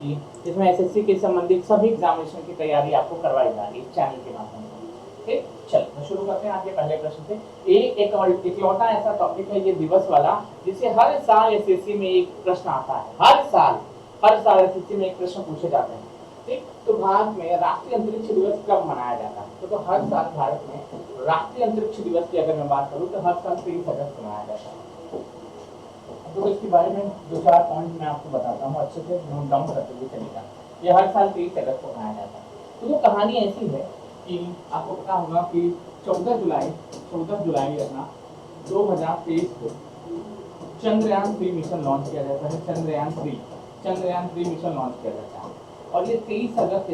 जिसमें एसएससी के संबंधित सभी एग्जामिनेशन की तैयारी आपको करवाई जा रही है चैनल के माध्यम से। ठीक, चलो शुरू करते हैं आपके पहले प्रश्न से। एक इकलौता ऐसा टॉपिक है ये दिवस वाला जिसे हर साल एसएससी में एक प्रश्न आता है। हर साल एसएससी में एक प्रश्न पूछे जाते हैं। ठीक, तो भारत में राष्ट्रीय अंतरिक्ष दिवस कब मनाया जाता है? तो हर साल भारत में राष्ट्रीय अंतरिक्ष दिवस की अगर मैं बात करूँ तो हर साल 23 अगस्त को मनाया जाता है। तो इसके बारे में दो चार पॉइंट मैं आपको बताता हूँ, अच्छे से नोट डाउन करते हुए चलेगा। ये हर साल 23 अगस्त को मनाया जाता है। तो वो कहानी ऐसी है कि आपको पता होगा कि 14 जुलाई अपना 2023 को चंद्रयान 3 मिशन लॉन्च किया जाता है। चंद्रयान 3 मिशन लॉन्च किया जाता है और ये 23 अगस्त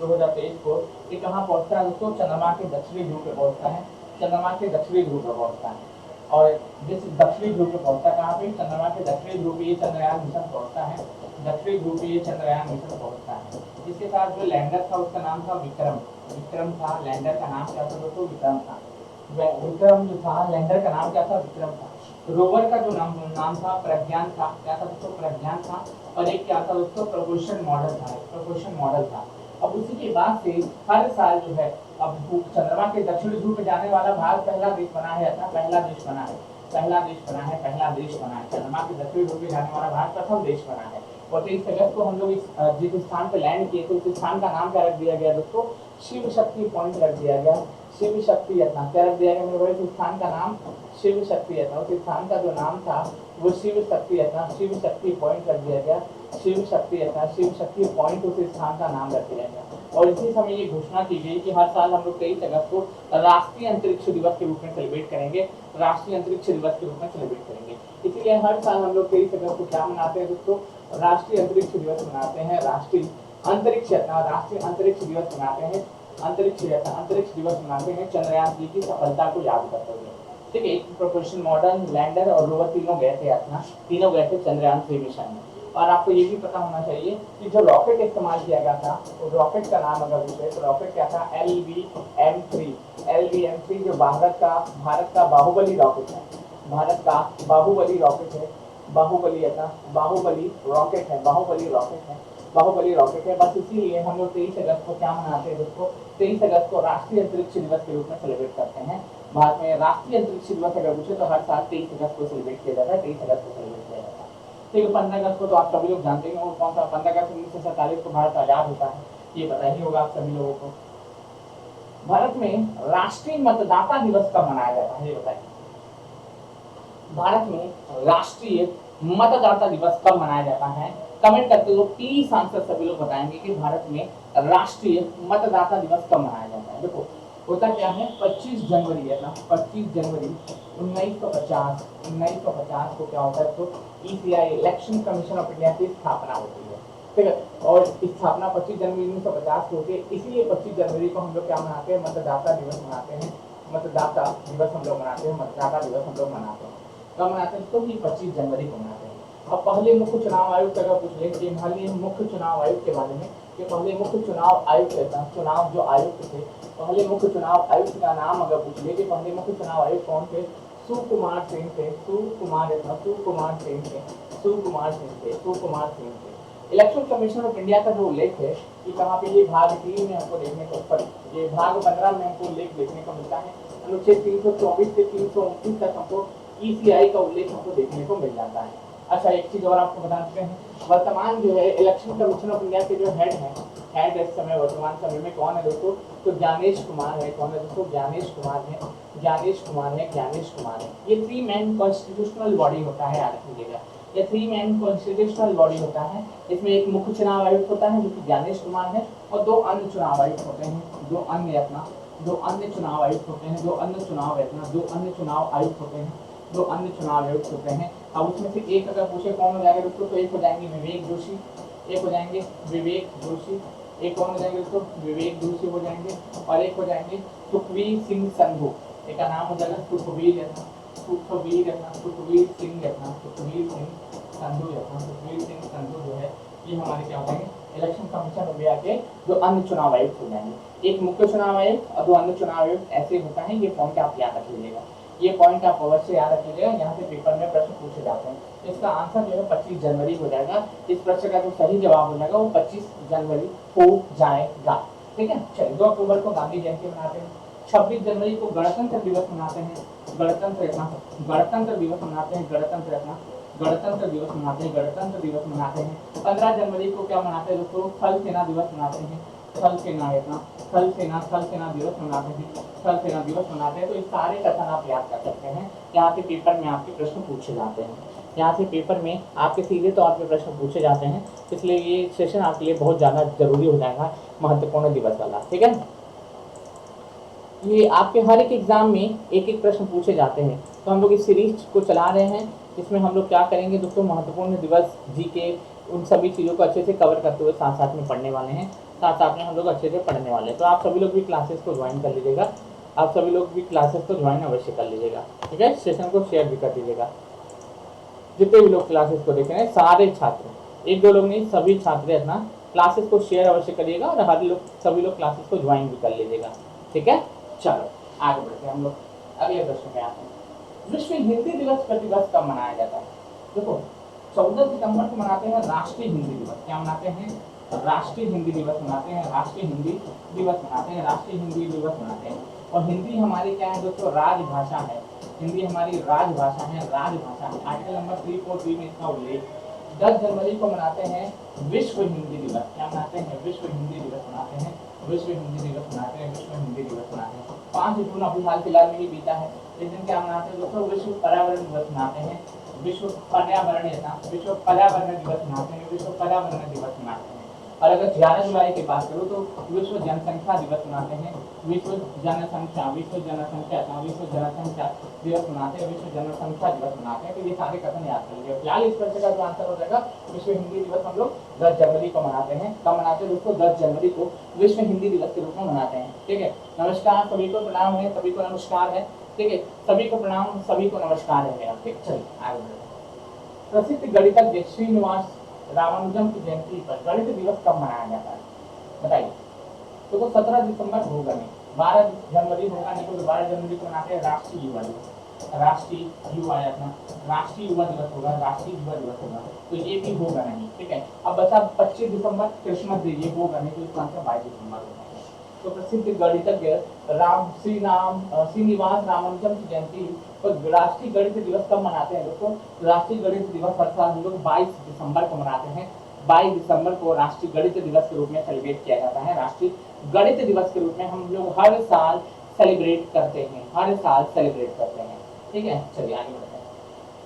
2023 को ये कहाँ पहुँचता है दोस्तों? चंद्रमा के दक्षिणी ध्रुव पे पहुँचता है। और जिस दक्षिणी ध्रुव पे पहुँचता है कहाँ पे? चंद्रमा के दक्षिणी ध्रुव पे ये चंद्रयान मिशन पहुँचता है। इसके साथ जो लैंडर था उसका नाम था विक्रम था। लैंडर का नाम क्या था दोस्तों? विक्रम था। विक्रम जो था, लैंडर का नाम क्या था? विक्रम था। रोवर का जो नाम था प्रज्ञान था। क्या था दोस्तों? प्रज्ञान था। और एक क्या था दोस्तों? प्रोपोल्शन मॉडल था। अब उसी के बाद से हर साल जो है अब चंद्रमा के दक्षिणी ध्रुव पे जाने वाला भारत पहला देश बना है। चंद्रमा के दक्षिणी ध्रुव पे जाने वाला भारत प्रथम देश बना है। और 23 अगस्त को हम लोग जिस स्थान पे लैंड किए थे उस स्थान का नाम क्या रख दिया गया दोस्तों? शिव शक्ति पॉइंट रख दिया गया। शिव शक्ति यत्न क्या रख दिया गया मेरे भाई? उस स्थान का नाम शिव शक्ति यत्न। उस स्थान का जो नाम था वो शिव शक्ति पॉइंट रख दिया गया। शिव शक्ति पॉइंट उस स्थान का नाम रख दिया गया। और इसी समय ये घोषणा की गई कि हर साल हम लोग 23 अगस्त को राष्ट्रीय अंतरिक्ष दिवस के रूप में सेलिब्रेट करेंगे। इसीलिए हर साल हम लोग 23 अगस्त को क्या मनाते हैं दोस्तों? राष्ट्रीय अंतरिक्ष दिवस मनाते हैं। राष्ट्रीय अंतरिक्ष दिवस मनाते हैं चंद्रयान 3 की सफलता को याद करते हुए। ठीक है, प्रोपोल्शन मॉडल, लैंडर और रोवर तीनों गए थे चंद्रयान 3 मिशन में। और आपको ये भी पता होना चाहिए कि जो रॉकेट इस्तेमाल किया गया था, तो रॉकेट का नाम अगर पूछे तो रॉकेट क्या था? LVM3 जो भारत का बाहुबली रॉकेट है। बाहुबली रॉकेट है। बस इसीलिए हम लोग 23 अगस्त को क्या मनाते हैं दोस्तों? 23 अगस्त को राष्ट्रीय अंतरिक्ष दिवस के रूप में सेलिब्रेट करते हैं। भारत में राष्ट्रीय अंतरिक्ष दिवस अगर पूछे तो हर साल 23 अगस्त को सेलिब्रेट किया जाता है। 23 अगस्त को सेलिब्रेट किया जाता है। ठीक है, 15 अगस्त को तो आप सभी लोग जानते हैं वो कौन सा? 15 अगस्त 1947 को भारत आजाद होता है। ये पता ही होगा आप सभी लोगों को। भारत में राष्ट्रीय मतदाता दिवस कब मनाया जाता है? ये बताइए। भारत में राष्ट्रीय मतदाता दिवस कब मनाया जाता है? कमेंट करते हुए प्लीज आंसर सभी लोग बताएंगे कि भारत में राष्ट्रीय मतदाता दिवस कब मनाया जाता है। देखो होता क्या है, 25 जनवरी है ना, 25 जनवरी 1950 को क्या होता है तो ECI election commission of India की स्थापना होती है। ठीक है, और स्थापना 25 जनवरी 1950 को होती है। इसीलिए 25 जनवरी को हम लोग क्या मनाते हैं? मतदाता दिवस मनाते हैं। मतदाता दिवस हम लोग मनाते हैं। कब मनाते हैं तो? 25 जनवरी को मनाते हैं। अब पहले मुख्य चुनाव आयुक्त अगर पूछ ले कि पहले मुख्य चुनाव आयुक्त के बारे में, कि पहले मुख्य चुनाव आयुक्त चुनाव जो आयुक्त थे, पहले मुख्य चुनाव आयुक्त का नाम अगर पूछ ले कि पहले मुख्य चुनाव आयुक्त कौन थे? सुकुमार सिंह थे। इलेक्शन कमीशन ऑफ इंडिया का जो उल्लेख है कि कहाँ पे? ये भाग 3 में हमको देखने को, ये भाग 15 में हमको उल्लेख देखने को मिलता है। अनुच्छेद 324 से 329 तक हमको ECI का उल्लेख हमको देखने को मिल जाता है। अच्छा, एक चीज और आपको बता सकते हैं, वर्तमान जो है इलेक्शन कमीशन ऑफ इंडिया के जो हेड इस समय वर्तमान समय में कौन है दोस्तों? तो ज्ञानेश कुमार है। कौन है दोस्तों? ज्ञानेश कुमार है। ये 3 मैन कॉन्स्टिट्यूशनल बॉडी होता है, याद रखिएगा। ये 3 मैन कॉन्स्टिट्यूशनल बॉडी होता है। इसमें एक मुख्य चुनाव आयुक्त होता है जो कि ज्ञानेश कुमार है, और 2 अन्य चुनाव आयुक्त होते हैं। 2 अन्य चुनाव आयुक्त होते हैं। अब उसमें से एक अगर पूछे कौन हो जाएगा दोस्तों, तो एक हो जाएंगे विवेक जोशी, एक कौन हो जाएंगे दोस्तों? विवेक जोशी हो जाएंगे, और एक हो जाएंगे सुखवीर सिंह संधू। एक का नाम हो जाएगा सुखवीर सिंह संधू जो है ये हमारे क्या हो जाएंगे? इलेक्शन कमीशन ऑफ इंडिया के 2 अन्य चुनाव आयुक्त हो जाएंगे। एक मुख्य चुनाव आयुक्त और 2 अन्य चुनाव आयुक्त, ऐसे होता है। ये पॉइंट आप याद रख लीजिएगा। ये पॉइंट आप अवश्य याद रखिएगा, यहाँ से पेपर में प्रश्न पूछे जाते हैं। तो इसका आंसर जो है 25 जनवरी हो जाएगा। इस प्रश्न का जो सही जवाब हो जाएगा वो 25 जनवरी हो जाएगा। ठीक है, चलिए 2 अक्टूबर को गांधी जयंती मनाते हैं, 26 जनवरी को गणतंत्र दिवस मनाते हैं, गणतंत्र दिवस मनाते हैं, गणतंत्र दिवस मनाते हैं। 15 जनवरी को क्या मनाते हैं दोस्तों, थल सेना दिवस मनाते हैं, थल सेना दिवस मनाते हैं। तो इस सारे कथन आप याद कर सकते हैं, यहाँ से पेपर में आपके प्रश्न पूछे जाते हैं, यहाँ से पेपर में आपके सीधे तौर पे प्रश्न पूछे जाते हैं, इसलिए ये सेशन आपके लिए बहुत ज़्यादा जरूरी हो जाएगा, महत्वपूर्ण दिवस वाला। ठीक है, ये आपके हर एक एग्जाम में एक एक प्रश्न पूछे जाते हैं। तो हम लोग इस सीरीज को चला रहे हैं, इसमें हम लोग क्या करेंगे दोस्तों, महत्वपूर्ण दिवस, जीके, उन सभी चीज़ों को अच्छे से कवर करते हुए साथ साथ में पढ़ने वाले हैं, साथ साथ में हम लोग अच्छे से पढ़ने वाले हैं। तो आप सभी लोग भी क्लासेस को ज्वाइन कर लीजिएगा, आप सभी लोग भी क्लासेस को ज्वाइन अवश्य कर लीजिएगा। ठीक है, सेशन को शेयर भी कर दीजिएगा। जितने भी लोग क्लासेस को देख रहे हैं, सारे छात्र, 1-2 लोग नहीं, सभी छात्र अपना क्लासेस को शेयर अवश्य करिएगा और हर लोग, सभी लोग क्लासेस को ज्वाइन भी कर लीजिएगा। ठीक है, चलो आगे बढ़ते हैं हम लोग अगले प्रश्न में आते हैं। विश्व हिंदी दिवस प्रतिवर्ष कब मनाया जाता है? देखो 14 सितंबर को मनाते हैं राष्ट्रीय हिंदी दिवस। क्या मनाते हैं? राष्ट्रीय हिंदी दिवस मनाते हैं, राष्ट्रीय हिंदी दिवस मनाते हैं, राष्ट्रीय हिंदी दिवस मनाते हैं। और हिंदी हमारी क्या है दोस्तों, राजभाषा है, हिंदी हमारी राजभाषा है, राजभाषा है। आर्टिकल नंबर 343 में इसका उल्लेख। 10 जनवरी को मनाते हैं विश्व हिंदी दिवस। क्या मनाते हैं? विश्व हिंदी दिवस मनाते हैं, विश्व हिंदी दिवस मनाते हैं, विश्व हिंदी दिवस मनाते हैं। 5 जून अभी हाल फिलहाल में ही बीता है, इस दिन क्या मनाते हैं दोस्तों, विश्व पर्यावरण दिवस मनाते हैं, विश्व पर्यावरण दिवस मनाते हैं, विश्व पर्यावरण दिवस मनाते हैं। और अगर 11 जुलाई की बात करूँ तो विश्व जनसंख्या दिवस मनाते हैं, विश्व जनसंख्या दिवस मनाते हैं, विश्व जनसंख्या दिवस मनाते हैं। तो ये सारे कथन याद कर लीजिए। फिलहाल इस प्रश्न का जो आंसर हो जाएगा, विश्व हिंदी दिवस हम लोग 10 जनवरी को मनाते हैं। कब मनाते हैं दोस्तों? 10 जनवरी को विश्व हिंदी दिवस के रूप में मनाते हैं। ठीक है, नमस्कार सभी को, प्रणाम है सभी को, नमस्कार है। ठीक है, सभी को प्रणाम, सभी को नमस्कार है मेरा। ठीक, चलिए आगे बढ़ते हैं। प्रसिद्ध गणितज्ञ श्रीनिवास रामानुजम की जयंती पर गणित दिवस कब मनाया जाता है? बताइए। तो 17 दिसंबर होगा नहीं, 12 जनवरी होगा नहीं, क्योंकि 12 जनवरी को मनाते हैं राष्ट्रीय युवा दिवस, राष्ट्रीय युवा दिवस होगा, राष्ट्रीय युवा दिवस होगा, तो ये भी होगा नहीं। ठीक है, अब बचा 25 दिसंबर क्रिसमस डे, ये होगा नहीं, तो इसका आंसर 22 दिसंबर होगा। तो प्रसिद्ध गणितज्ञ श्रीनिवास रामानुजम की जयंती पर राष्ट्रीय गणित दिवस कब मनाते हैं दोस्तों? राष्ट्रीय गणित दिवस हर साल हम लोग 22 दिसंबर को मनाते हैं। 22 दिसंबर को राष्ट्रीय गणित दिवस के रूप में सेलिब्रेट किया जाता है। राष्ट्रीय गणित दिवस के रूप में हम लोग हर साल सेलिब्रेट करते हैं, हर साल सेलिब्रेट करते हैं। ठीक है, चलिए आगे बढ़ते हैं।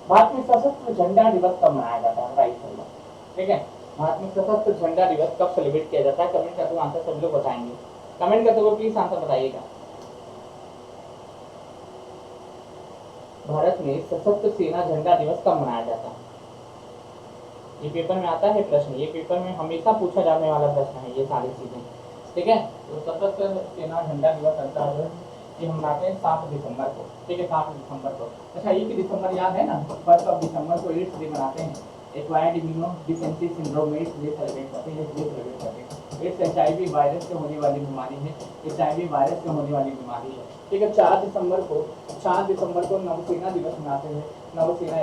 भारत में सशस्त्र झंडा दिवस कब मनाया जाता है? राइट, ठीक है, भारत में सशस्त्र झंडा दिवस कब सेलिब्रेट किया जाता है? कमेंट करते हुए आंसर सभी लोग बताएंगे, कमेंट करते हुए प्लीज आंसर बताइएगा। भारत में सशस्त्र सेना झंडा दिवस कब मनाया जाता है? ये पेपर में आता है प्रश्न, ये पेपर में हमेशा पूछा जाने वाला प्रश्न है ये सारी चीजें। ठीक है, तो सशस्त्र सेना झंडा दिवस आता है, ये हम मनाते हैं 7 दिसंबर को। ठीक है, 7 दिसंबर को। अच्छा, 1 दिसंबर याद है ना, 1 दिसंबर को एड्स डे मनाते हैं, acquired immunodeficiency syndrome AIDS day celebrate करते हैं, एड्स HIV वायरस से होने वाली बीमारी है, HIV वायरस से होने वाली बीमारी है। ठीक है, 4 दिसंबर को नौसेना दिवस मनाते हैं, नौसेना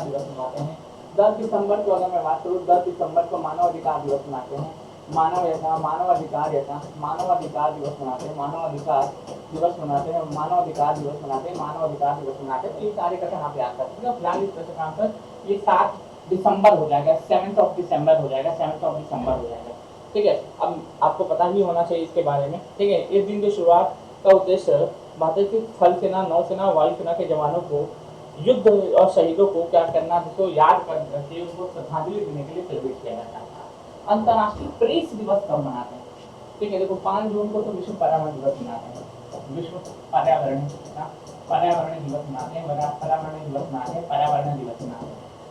दिवस मनाते हैं। 10 दिसंबर को अगर मैं बात करूँ, 10 दिसंबर को मानवाधिकार दिवस मनाते हैं, मानवाधिकार दिवस मनाते हैं। तो ये सारे कथन आप याद कर सकते हैं। फिलहाल इस प्रश्न का आंसर ये 7 दिसंबर हो जाएगा, 7 दिसंबर हो जाएगा। ठीक है, अब आपको पता ही होना चाहिए इसके बारे में। ठीक है, इस दिन की शुरुआत का उद्देश्य भारत की थल सेना, नौसेना, वायुसेना के जवानों को युद्ध और शहीदों को क्या करना, जिसको याद करके उनको श्रद्धांजलि देने के लिए सेलिब्रेट किया जाता है। अंतर्राष्ट्रीय प्रेस दिवस कब मनाते हैं? ठीक है, देखो 5 जून को तो विश्व पर्यावरण दिवस मनाते हैं, विश्व पर्यावरण दिवस मनाते हैं।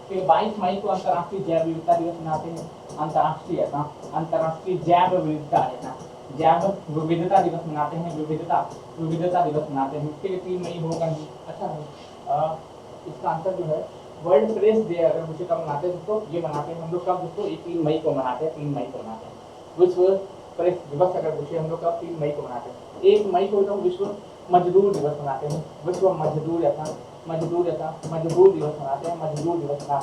फिर 22 मई को अंतर्राष्ट्रीय जैव विविधता दिवस मनाते हैं, अंतर्राष्ट्रीय जैव विविधता दिवस मनाते हैं, विविधता दिवस मनाते हैं। फिर 3 मई होगा नहीं। अच्छा, इसका आंसर जो है वर्ल्ड प्रेस डे, अगर मुझे कब मनाते हैं दोस्तों, ये मनाते हैं हम लोग कब दोस्तों, 3 मई को मनाते हैं, 3 मई को मनाते हैं। विश्व प्रेस दिवस अगर पूछे हम लोग कब, 3 मई को मनाते हैं। 1 मई को जो विश्व मजदूर दिवस मनाते हैं, विश्व मजदूर दिवस मनाते हैं, मजदूर दिवस मनाते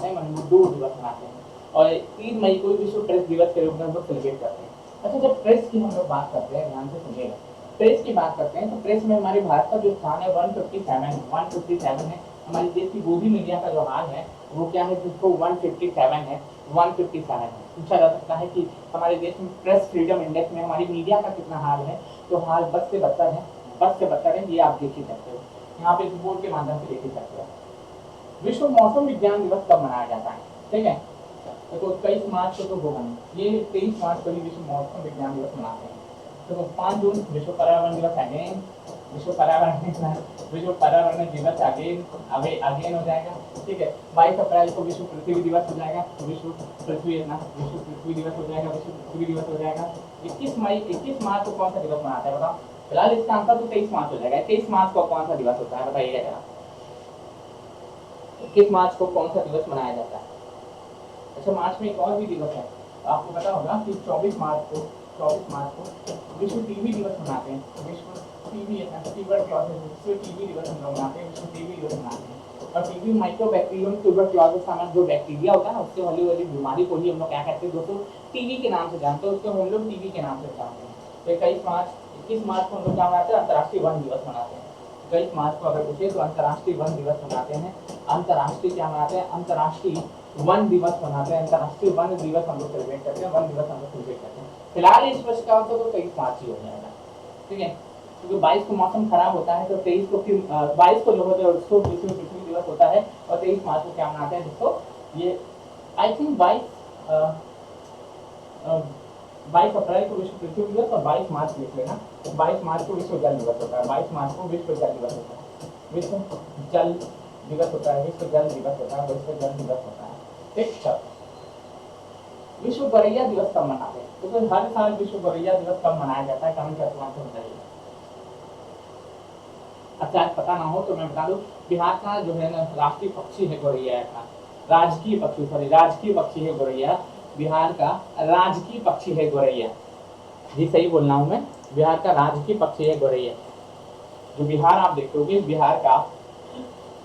हैं, मजदूर दिवस मनाते हैं। और 3 मई को विश्व प्रेस दिवस के रूप में हम लोग सेलिब्रेट करते हैं। अच्छा, जब प्रेस की हम लोग बात करते हैं, ध्यान से सुनिएगा, प्रेस की बात करते हैं तो प्रेस में हमारे भारत का जो स्थान है 157 है। हमारे देश की गोदी मीडिया का जो हाल है वो क्या है, जिसको 157 है, 157 है। पूछा जा सकता है कि हमारे देश में प्रेस फ्रीडम इंडेक्स में हमारी मीडिया का कितना हाल है, तो हाल बद से बदतर है, ये आप देख ही सकते हो, यहाँ पे रिपोर्ट के माध्यम से देख ही सकते हो। विश्व मौसम विज्ञान दिवस कब मनाया जाता है, ठीक है, तो 23 मार्च को तो होगा नहीं, ये 23 मार्च को ही विश्व मौसम विज्ञान दिवस मनाते हैं। तो 5 जून विश्व पर्यावरण दिवस अगेन, विश्व पर्यावरण दिवस अगेन हो जाएगा, ठीक है। 22 अप्रैल को विश्व पृथ्वी दिवस हो जाएगा, विश्व पृथ्वी दिवस हो जाएगा। 21 मार्च को कौन सा दिवस मनाता है बताओ, फिलहाल इसका आंसर तो 23 मार्च हो जाएगा। 23 मार्च को कौन सा दिवस होता है बताइएगा जरा, 21 मार्च को कौन सा दिवस मनाया जाता है। अच्छा, मार्च में एक और भी दिवस है, आपको पता होगा कि 24 मार्च को विश्व टीबी दिवस मनाते हैं, विश्व टीबी दिवस हम लोग मनाते हैं, विश्व टीबी दिवस मनाते हैं। और टीबी माइक्रोबैक्टीरियम ट्यूबरक्लोसिस नामक जो बैक्टीरिया होता है ना, उससे होने वाली बीमारी को ही हम लोग क्या कहते हैं दोस्तों, टीबी के नाम से जानते हैं, उसको हम लोग टीबी के नाम से जानते हैं। तो 21 मार्च को हम लोग क्या मनाते हैं, अंतर्राष्ट्रीय वन दिवस मनाते हैं। 21 मार्च को अगर पूछे तो अंतर्राष्ट्रीय वन दिवस मनाते हैं। अंतर्राष्ट्रीय क्या मनाते हैं, अंतर्राष्ट्रीय वन दिवस मनाते हैं, अंतर्राष्ट्रीय वन दिवस हम लोग सेलिब्रेट करते हैं, वन दिवस हम लोग सेलिब्रेट करते हैं। फिलहाल इस वर्ष का तो 23 मार्च ही हो जाएगा, ठीक है, क्योंकि 22 को मौसम खराब होता है, तो 23 को फिर 22 को जो होता है उसको विश्व पृथ्वी दिवस होता है, और 23 मार्च को क्या मनाते हैं दोस्तों, ये आई थिंक 22 अप्रैल को विश्व पृथ्वी दिवस और 22 मार्च लिख लेना, 22 मार्च को विश्व जल दिवस होता है, 22 मार्च को विश्व जल दिवस होता है, विश्व जल दिवस होता है, विश्व जल दिवस होता है, विश्व जल दिवस होता है, ठीक। चलो, विश्व गौरैया दिवस कब मनाते हैं, तो हर साल विश्व गौरैया दिवस कब मनाया जाता है, कमेंट करके बताइए। अच्छा, पता ना हो तो मैं बता दूं, बिहार का जो है ना राष्ट्रीय पक्षी है गौरैया का, राजकीय पक्षी है गौरैया, बिहार का राजकीय पक्षी है गौरैया, जी सही बोल रहा हूँ मैं, बिहार का राजकीय पक्षी है गौरैया। जो बिहार आप देखोगे, बिहार का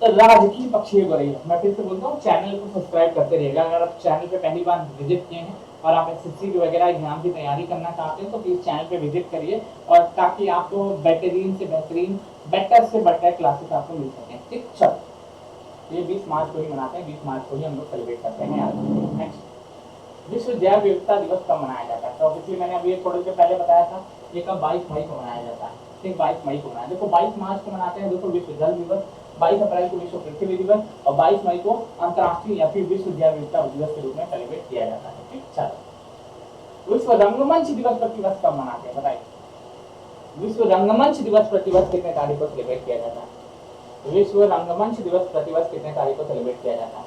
राजकीय पक्षी है गौरैया। मैं फिर से बोलता हूँ, चैनल को सब्सक्राइब करते रहिएगा। अगर आप चैनल पे पहली बार विजिट किए हैं और आप एसएससी वगैरह एग्जाम की तैयारी करना चाहते हैं तो प्लीज चैनल पे विजिट करिए, और ताकि आपको बेहतरीन से बेहतरीन, बेटर से बेटर क्लासेस आपको मिल सकें, ठीक। चलो, ये 20 मार्च को ही मनाते हैं, 20 मार्च को ही हम लोग सेलिब्रेट करते हैं। नेक्स्ट, विश्व जैव विविधता दिवस कब मनाया जाता है, तो ऑब्वियसली मैंने अभी थोड़ी देर पहले बताया था, ये कब 22 मई को मनाया जाता है, ठीक, 22 मई को मनाया। देखो 22 मार्च को मनाते हैं देखो विश्व जल दिवस, 22 अप्रैल को विश्व पृथ्वी दिवस, और 22 मई को अंतर्राष्ट्रीय या फिर विश्व जैव विविधता दिवस के रूप में सेलिब्रेट किया जाता है, ठीक। चलो, विश्व रंगमंच दिवस प्रतिवर्ष कब मनाते हैं बताइए, विश्व रंगमंच दिवस प्रतिवर्ष कितने तारीख को सेलिब्रेट किया जाता है, विश्व रंगमंच दिवस प्रतिवर्ष कितने तारीख को सेलिब्रेट किया जाता है।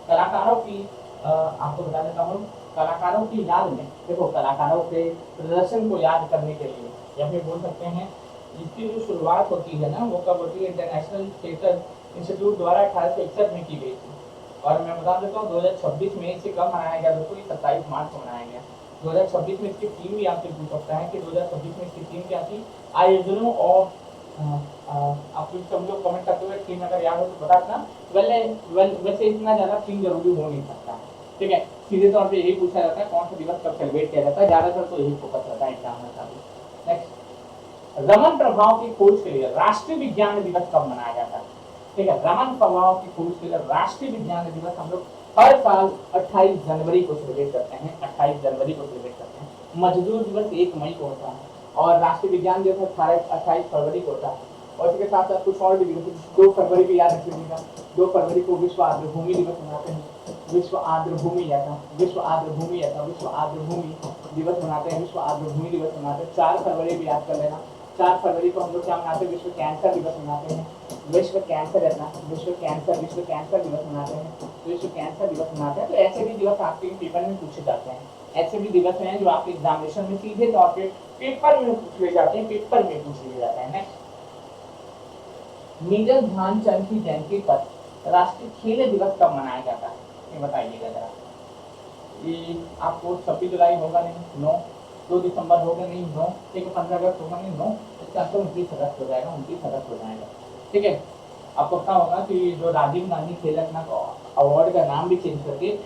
कलाकारों की आपको बता देता हूँ, कलाकारों की याद में, देखो कलाकारों के प्रदर्शन को याद करने के लिए, या फिर बोल सकते हैं इसकी जो शुरुआत होती है ना, वो कब होती है, इंटरनेशनल थिएटर इंस्टीट्यूट द्वारा 1861 में की गई थी। और मैं बता देता हूँ 2026 में इसे कब मनाया गया दोस्तों, 27 मार्च को मनाया गया। 2026 में इसकी थीम भी आपसे पूछ सकता है कि 2026 में इसकी थीम क्या थी, आयोजनों और आप कुछ समझो कमेंट करते हुए, थीम अगर याद हो तो बता देना। वैसे इतना ज्यादा थीम जरूरी हो नहीं सकता, ठीक है, सीधे तौर पे यही पूछा जाता है कौन सा दिवस कब सेलिब्रेट किया जाता है, ज्यादातर तो यही फोकस रहता है एग्जाम में का। नेक्स्ट, रमन प्रभाव की खोज के लिए राष्ट्रीय विज्ञान दिवस कब मनाया जाता है, ठीक है, रमन प्रभाव की खोज के लिए राष्ट्रीय विज्ञान दिवस हम लोग हर साल 28 जनवरी को सेलिब्रेट करते हैं, 28 जनवरी को सेलिब्रेट करते हैं। मजदूर दिवस 1 मई को होता है, और राष्ट्रीय विज्ञान दिवस 28 फरवरी को होता है। और इसके साथ साथ कुछ और भी दिवस, 2 फरवरी को याद रख लीजिएगा, 2 फरवरी को विश्व आर्द्र भूमि दिवस मनाते हैं, विश्व आर्द्र भूमि दिवस मनाते हैं, विश्व आर्द्र भूमि दिवस मनाते हैं। 4 फरवरी भी याद कर लेना, 4 फरवरी को हम लोग क्या मनाते हैं, विश्व कैंसर दिवस मनाते हैं, विश्व कैंसर दिवस मनाते हैं, विश्व कैंसर दिवस मनाते हैं। तो ऐसे भी दिवस आपके पेपर में पूछे जाते हैं, ऐसे भी दिवस हैं जो आपके एग्जामिनेशन में सीधे तौर पे पेपर में पूछ लिए जाते हैं, नेक्स्ट, मेजर ध्यानचंद की जयंती पर राष्ट्रीय खेल दिवस कब मनाया जाता है, ये बताइएगा जरा। ये आपको 26 जुलाई होगा नहीं, नो, 2 दिसंबर हो गया नहीं 9, ठीक है 15 अगस्त होगा नहीं 9, इसका आंसर 29 अगस्त हो जाएगा, 29 अगस्त हो जाएगा। ठीक है, आपको पता होगा कि जो राजीव गांधी खेल रत्न अवार्ड का नाम भी चेंज करके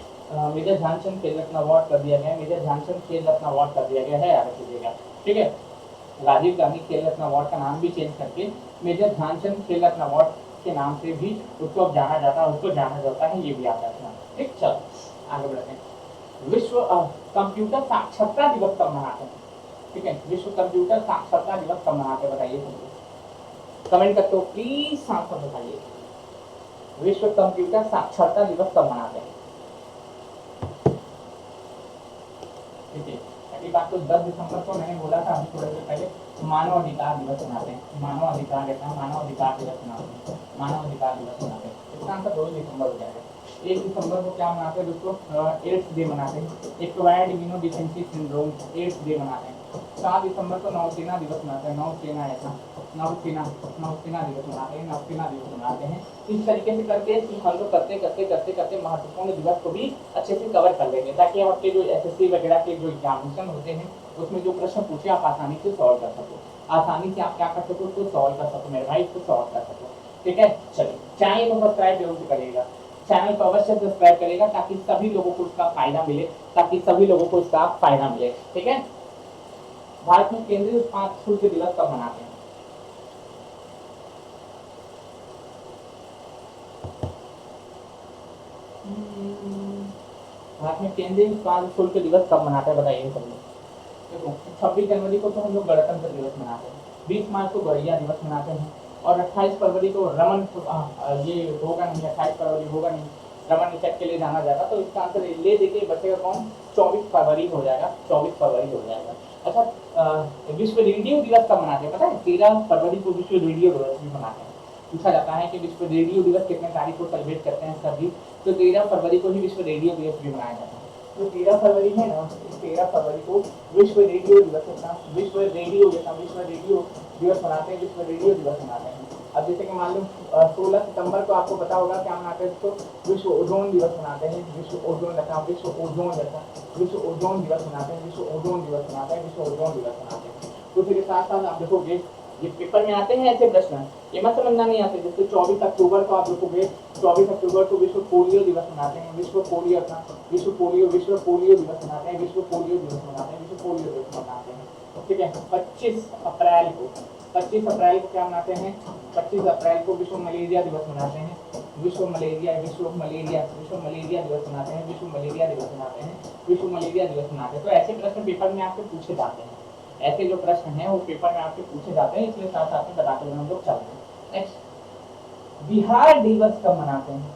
मेजर ध्यानचंद खेल रत्न अवार्ड कर दिया गया है, मेजर ध्यानचंद खेल रत्न अवार्ड कर दिया गया है, याद रखिएगा। ठीक है, राजीव गांधी खेल रत्न अवार्ड का नाम भी चेंज करके मेजर ध्यानचंद खेल रत्न अवार्ड के नाम से भी उसको अब जाना जाता है, उसको जाना जाता है, ये भी याद रखना। ठीक, चलो आगे बढ़ते हैं। विश्व कंप्यूटर साक्षरता दिवस कब मनाते हैं? ठीक है, विश्व कंप्यूटर साक्षरता दिवस कब मनाते हैं बताइए, कमेंट करते हो प्लीज आंसर बताइए। विश्व कंप्यूटर साक्षरता दिवस कब मनाते हैं? ठीक है, अगली बात तो 10 दिसंबर को मैंने बोला था अभी थोड़ी देर पहले, मानव अधिकार दिवस मनाते हैं, मानव अधिकार कहते हैं, मानव अधिकार दिवस मनाते हैं, मानव अधिकार दिवस मनाते हैं। इसका आंसर 2 दिसंबर हो जाएगा। 1 दिसंबर को क्या मनाते हैं दोस्तों? एड्स डे मनाते हैं, acquired immunodeficiency syndrome AIDS day मनाते हैं। 7 दिसंबर को नौसेना दिवस मनाते हैं, नौसेना ऐसा नौसेना नौसेना दिवस मनाते हैं, नौसेना दिवस मनाते हैं। इस तरीके से करके हम लोग करते करते करते करते महत्वपूर्ण दिवस को भी अच्छे से कवर कर लेंगे, ताकि हम आपके जो एसएससी वगैरह के जो एग्जामिनेशन होते हैं उसमें जो प्रश्न पूछे आप आसानी से सॉल्व कर सको, आसानी से आप क्या कर सको उसको सॉल्व कर सको, मेरे भाई इसको सॉल्व कर सको। ठीक है, चलिए चैनल को सब्सक्राइब जरूर करिएगा, चैनल को अवश्य सब्सक्राइब करेगा ताकि सभी लोगों को उसका फायदा मिले, ताकि सभी लोगों को उसका फायदा मिले। ठीक है, भारत में केंद्रीय उत्पाद शुल्क दिवस कब मनाते हैं? भारत में केंद्रीय उत्पाद शुल्क दिवस कब मनाते हैं बताइए सब लोग। देखो 26 जनवरी को तो हम लोग गणतंत्र दिवस मनाते हैं, 20 मार्च को गौरैया दिवस मनाते हैं, और 28 फरवरी को रमन ये होगा नहीं, 28 फरवरी होगा नहीं, रमन इफेक्ट के लिए जाना जाएगा, तो इसका आंसर ले देके बचेगा कौन? 24 फरवरी हो जाएगा, 24 फरवरी हो जाएगा। अच्छा, विश्व रेडियो दिवस कब मनाते हैं पता है? 13 फरवरी को विश्व रेडियो दिवस भी मनाते हैं। पूछा जाता है कि विश्व रेडियो दिवस कितने तारीख को सेलिब्रेट करते हैं सभी, तो 13 फरवरी को ही विश्व रेडियो दिवस भी मनाया जाता है। जो 13 फरवरी है ना, इस 13 फरवरी को विश्व रेडियो दिवस होता है, विश्व रेडियो दिवस मनाते हैं, विश्व रेडियो दिवस मनाते हैं। अब जैसे कि मान लो 16 सितंबर को आपको पता होगा क्या मनाते हैं, तो विश्व ओजोन दिवस मनाते हैं, विश्व ओजोन रखा, विश्व ओजोन रखा, विश्व ओजोन दिवस मनाते हैं, विश्व ओजोन दिवस मनाते हैं, विश्व ओजोन दिवस मनाते हैं। तो फिर साथ साथ आप देखोगे ये पेपर में आते हैं ऐसे प्रश्न, ये मत समझना नहीं आते। जैसे 24 अक्टूबर को आप देखोगे, 24 अक्टूबर को विश्व पोलियो दिवस मनाते हैं, विश्व पोलियो दिवस मनाते हैं, विश्व पोलियो दिवस मनाते हैं, विश्व पोलियो दिवस मनाते हैं। ठीक है, 25 अप्रैल को क्या मनाते हैं? 25 अप्रैल को विश्व मलेरिया दिवस मनाते हैं, विश्व मलेरिया दिवस मनाते हैं, विश्व मलेरिया दिवस मनाते हैं, विश्व मलेरिया दिवस मनाते हैं। तो ऐसे प्रश्न पेपर में आपसे पूछे जाते हैं, ऐसे जो प्रश्न हैं वो पेपर में आपके पूछे जाते हैं, इसलिए साथ साथ में बताते हुए हम लोग चलते हैं। नेक्स्ट, बिहार दिवस कब मनाते हैं?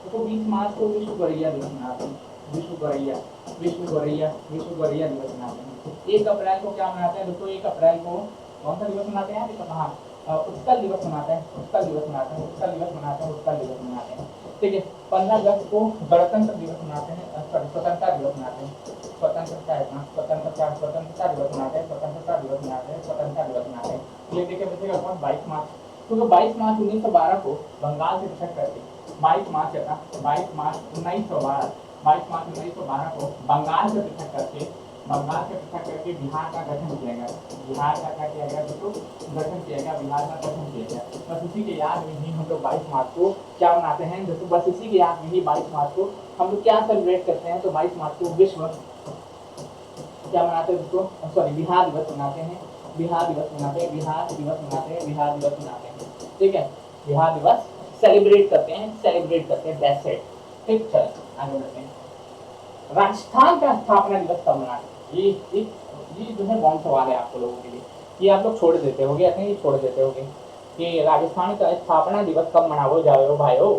तो 20 मार्च को विश्व गौरैया दिवस मनाते हैं, विश्व गौरैया दिवस मनाते हैं। 1 अप्रैल को क्या मनाते हैं दोस्तों? 1 अप्रैल को कौन सा दिवस मनाते हैं? उत्कल दिवस मनाते हैं, उत्कल दिवस मनाते हैं। ठीक है, 15 अगस्त को गणतंत्र दिवस मनाते हैं, स्वतंत्रता दिवस मनाते हैं, स्वतंत्रता दिवस मनाते हैं। ये देखिए बच्चे कौन? 22 मार्च, क्योंकि 22 मार्च 1912 को बंगाल से पृथक करके 22 मार्च 1912 को बंगाल से पृथक करके बिहार का गठन किया गया। बिहार का क्या किया गया दोस्तों? गठन किया गया। बस इसी के याद में ही हम लोग 22 मार्च को क्या मनाते हैं दोस्तों? बस इसी के याद में ही 22 मार्च को हम लोग क्या सेलिब्रेट करते हैं? तो 22 मार्च को विश्व क्या मनाते हैं दोस्तों? सॉरी, बिहार दिवस मनाते हैं। ठीक है, बिहार दिवस सेलिब्रेट करते हैं। That's it. ठीक, चलो आगे बढ़ते हैं। राजस्थान का स्थापना दिवस कब मनाते हैं? ये जो है कौन सवाल है आप लोगों के लिए, ये आप लोग छोड़ देते होगे, ऐसे ही छोड़ देते होगे कि राजस्थान का स्थापना दिवस कब मनाओ जाओ भाइयों,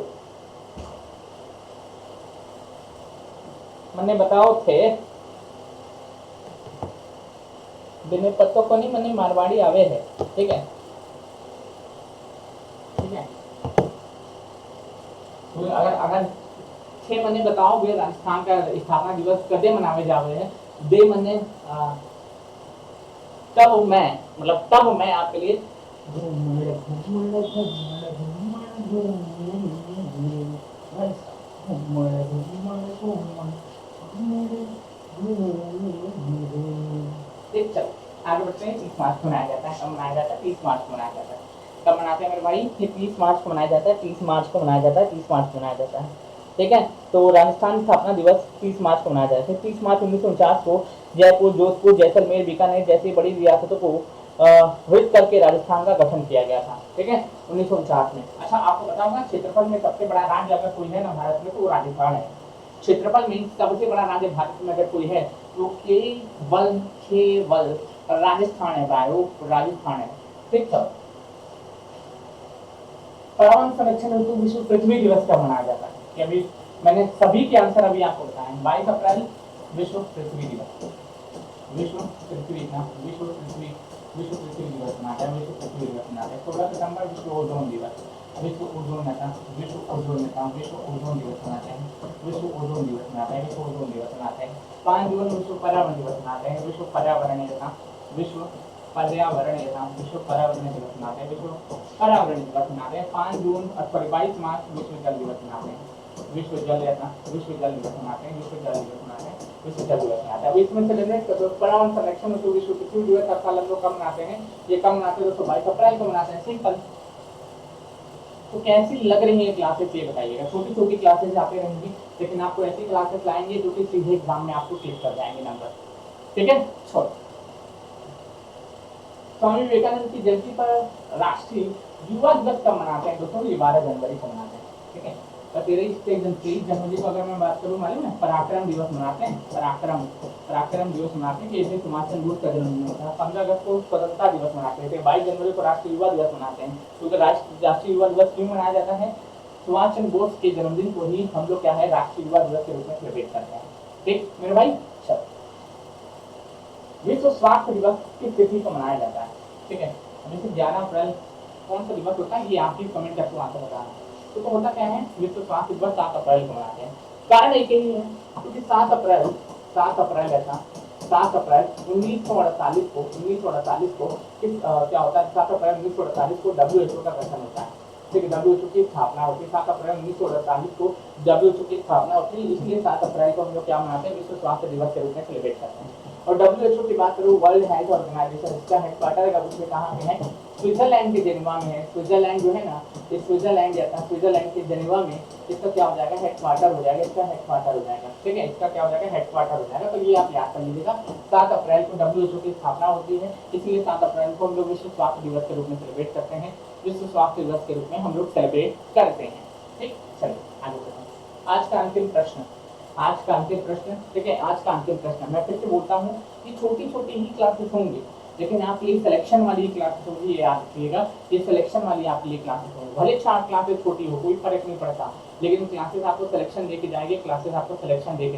मैंने बताओ थे बिना पत्तों को नहीं मने मारवाड़ी आवे है। ठीक है, तो अगर 6 महीने बताओगे राजस्थान का स्थापना दिवस कदे मनावे जावे है, दे महीने तब मैं आपके लिए ठीक, चलो आगे बढ़ते हैं। 30 मार्च को मनाया जाता है, कब मनाया जाता है? 30 मार्च को मनाया जाता है। कब मनाते हैं मेरे भाई? ये 30 मार्च को मनाया जाता है, 30 मार्च को मनाया जाता है, 30 मार्च को मनाया जाता है। ठीक है, तो राजस्थान स्थापना दिवस 30 मार्च को मनाया जाता है। 30 मार्च 1949 को जयपुर, जोधपुर, जैसलमेर, बीकानेर जैसी बड़ी रियासतों को विभक्त करके राजस्थान का गठन किया गया था। ठीक है, 1949 में। अच्छा, आपको पता होगा क्षेत्रफल में सबसे बड़ा राज्य अगर कोई है ना भारत में तो वो राजस्थान है। क्षेत्रफल में सबसे बड़ा राज्य भारत में अगर कोई है तो केवल राजस्थान है भाई, वो राजस्थान है। ठीक है, पर्यावरण संरक्षण हेतु विश्व पृथ्वी दिवस कब मनाया जाता है? कि अभी मैंने सभी के आंसर अभी आपको बताए। 22 अप्रैल विश्व पृथ्वी दिवस, विश्व पृथ्वी ना विश्व पृथ्वी दिवस मनाते हैं, विश्व पृथ्वी दिवस मनाते हैं। 16 सितंबर विश्व ओजोन दिवस, विश्व ओजोन नेता, विश्व ओजोन नेता, विश्व ओजोन दिवस मनाते हैं, विश्व ओजोन दिवस मनाते हैं, विश्व ओजोन दिवस मनाते हैं। 5 जून विश्व पर्यावरण दिवस मनाते हैं, विश्व पर्यावरण दिवस, विश्व पर्यावरण दिवस, विश्व पर्यावरण दिवस मनाते हैं, विश्व पर्यावरण दिवस मनाते हैं। 5 जून सॉरी 22 मार्च विश्व जल दिवस मनाते हैं, विश्व जल विश्व जल दिवस मनाते हैं, विश्व जल दिवस मनाते हैं, विश्व जल दिवस मनाते हैं। अब इसमें से लेने पर्यावरण संरक्षण हेतु विश्व पृथ्वी दिवस का साल हम लोग कब मनाते हैं? ये कब मनाते हैं दोस्तों? 22 अप्रैल को मनाते हैं। सिंपल। तो कैसी लग रही है क्लासेस ये बताइएगा। छोटी छोटी क्लासेस आते रहेंगी, लेकिन आपको ऐसी क्लासेस लाएंगे जो कि सीधे एग्जाम में आपको क्लिक कर जाएंगे नंबर। ठीक है, छोड़। स्वामी विवेकानंद की जयंती पर राष्ट्रीय युवा दिवस कब मनाते हैं दोस्तों? ये 12 जनवरी को मनाते हैं। ठीक है, तो 23 जनवरी को अगर मैं बात करूँ, मालूम है पराक्रम दिवस मनाते हैं, पराक्रम दिवस मनाते हैं कि इसमें सुभाष चंद्र बोस का जन्मदिन होता है। 15 अगस्त को स्वतंत्रता दिवस मनाते हैं। 22 जनवरी को राष्ट्रीय युवा दिवस मनाते हैं। क्योंकि राष्ट्रीय युवा दिवस क्यों मनाया जाता है? सुभाष चंद्र बोस के जन्मदिन को ही हम लोग क्या है राष्ट्रीय युवा दिवस के रूप में सेलिब्रेट करते हैं। ठीक मेरे भाई, चलो। विश्व स्वास्थ्य दिवस किस तिथि को मनाया जाता है? ठीक है, जैसे 11 अप्रैल कौन सा दिवस होता है ये आप ही कमेंट करके आंसर बताना। तो होता क्या है, विश्व स्वास्थ्य दिवस 7 अप्रैल को मनाते हैं। कारण एक ही है, क्योंकि 7 अप्रैल ऐसा 7 अप्रैल 1948 को किस क्या होता है? 7 अप्रैल 1948 को WHO का गठन होता है। ठीक है, WHO की स्थापना होती है। 7 अप्रैल 1948 को WHO की स्थापना होती है, इसलिए 7 अप्रैल को हम लोग क्या मनाते हैं? विश्व स्वास्थ्य दिवस के रूप में सेलिब्रेट करते हैं। और WHO की बात करूँ, वर्ल्ड हेल्थ ऑर्गेनाइजेशन, इसका हेडक्वार्टर है कहाँ पे है? स्विट्जरलैंड के जेनेवा में है। स्विट्जरलैंड जो है ना, स्विट्जरलैंड के जेनेवा में इसका क्या हो जाएगा? हेडक्वार्टर हो जाएगा, इसका हेडक्वार्टर हो जाएगा। ठीक है, इसका क्या हो जाएगा? हेडक्वार्टर हो जाएगा। तो ये आप याद कर लीजिएगा। 7 अप्रैल को WHO की स्थापना होती है, इसलिए 7 अप्रैल को हम लोग विश्व स्वास्थ्य दिवस के रूप में सेलिब्रेट करते हैं, विश्व स्वास्थ्य दिवस के रूप में हम लोग सेलिब्रेट करते हैं। ठीक, चलिए आगे बढ़ते हैं। आज का अंतिम प्रश्न, ठीक है, आज का अंतिम प्रश्न मैं फिर से बोलता हूँ कि छोटी छोटी ही क्लासेस होंगी, लेकिन आपके लिए सिलेक्शन वाली क्लासेस होगी, ये याद रखिएगा। ये सिलेक्शन वाली आपके लिए क्लासेस होंगी। भले 4 क्लासेस छोटी हो, कोई फर्क नहीं पड़ता, लेकिन क्लासेस आपको सिलेक्शन देके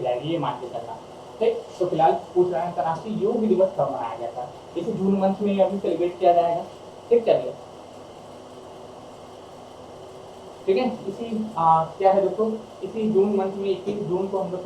जाएगी, ये मान के चलना। ठीक, तो फिलहाल पूछ रहा है अंतर्राष्ट्रीय योग दिवस कब मनाया जाता है? इसे जून मंथ में अभी सेलिब्रेट किया जाएगा। ठीक, चलिए ठीक है, इसी क्या है दोस्तों, इसी जून मंथ में 21 जून को हम लोग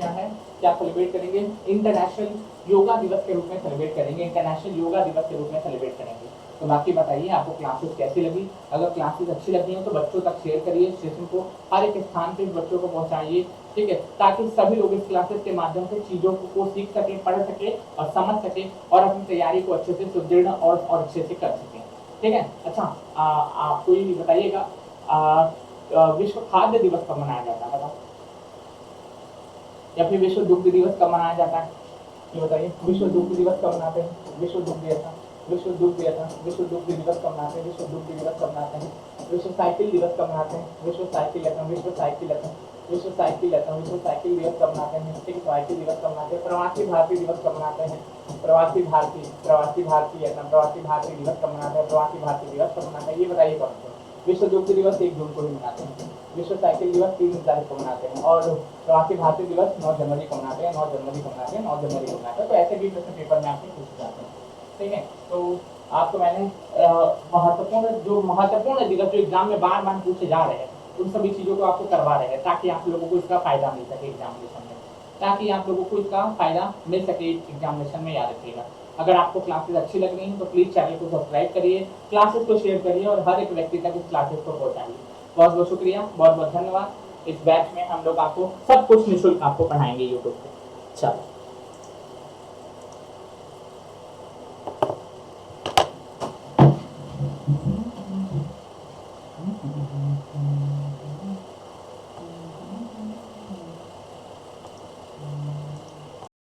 क्या सेलिब्रेट करेंगे? इंटरनेशनल योगा दिवस के रूप में सेलिब्रेट करेंगे, इंटरनेशनल योगा दिवस के रूप में सेलिब्रेट करेंगे। तो बाकी बताइए आपको क्लासेस कैसी लगी? अगर क्लासेस अच्छी लगी हैं तो बच्चों तक शेयर करिए, सेशन को हर एक स्थान पे बच्चों को पहुंचाइए। ठीक है, ताकि सभी लोग इस क्लासेस के माध्यम से चीज़ों को सीख सके, पढ़ सके और समझ सके और अपनी तैयारी को अच्छे से सुदृढ़ और अच्छे से कर सकें। ठीक है, अच्छा आपको ये बताइएगा विश्व खाद्य दिवस कब मनाया जाता है बताओ? या फिर विश्व दुग्ध दिवस कब मनाया जाता है ये बताइए? विश्व दुग्ध दिवस कब मनाते हैं? विश्व दुग्ध दिवस कब मनाते हैं? विश्व दुग्ध दिवस कब मनाते हैं? विश्व साइकिल दिवस कब मनाते हैं? विश्व साइकिल दिवस कब मनाते हैं? ठीक है, साइकिल दिवस कब मनाते हैं? प्रवासी भारतीय दिवस कब मनाते हैं? प्रवासी भारतीय दिवस कब मनाते हैं? प्रवासी भारतीय दिवस कब मनाते हैं ये बताइए कौन सा? विश्व दुग्ध दिवस 1 जून को ही मनाते हैं, विश्व साइकिल दिवस 3 तारीख को मनाते हैं और प्रवासी भारतीय दिवस 9 जनवरी को मनाते हैं। तो ऐसे भी प्रश्न पेपर में आपसे पूछे जाते हैं। ठीक है, तो आपको मैंने महत्वपूर्ण दिवस जो एग्जाम में बार बार पूछे जा रहे हैं उन सभी चीज़ों को आपको करवा रहे हैं, ताकि आप लोगों को इसका फायदा मिल सके एग्जामिनेशन में, याद रखिएगा। अगर आपको क्लासेस अच्छी लग रही हैं तो प्लीज़ चैनल को सब्सक्राइब करिए, क्लासेस को शेयर करिए और हर एक व्यक्ति तक इस क्लासेस को पहुंचाइए। बहुत बहुत शुक्रिया, बहुत बहुत धन्यवाद। इस बैच में हम लोग आपको सब कुछ निःशुल्क आपको पढ़ाएंगे यूट्यूब पे। चलो।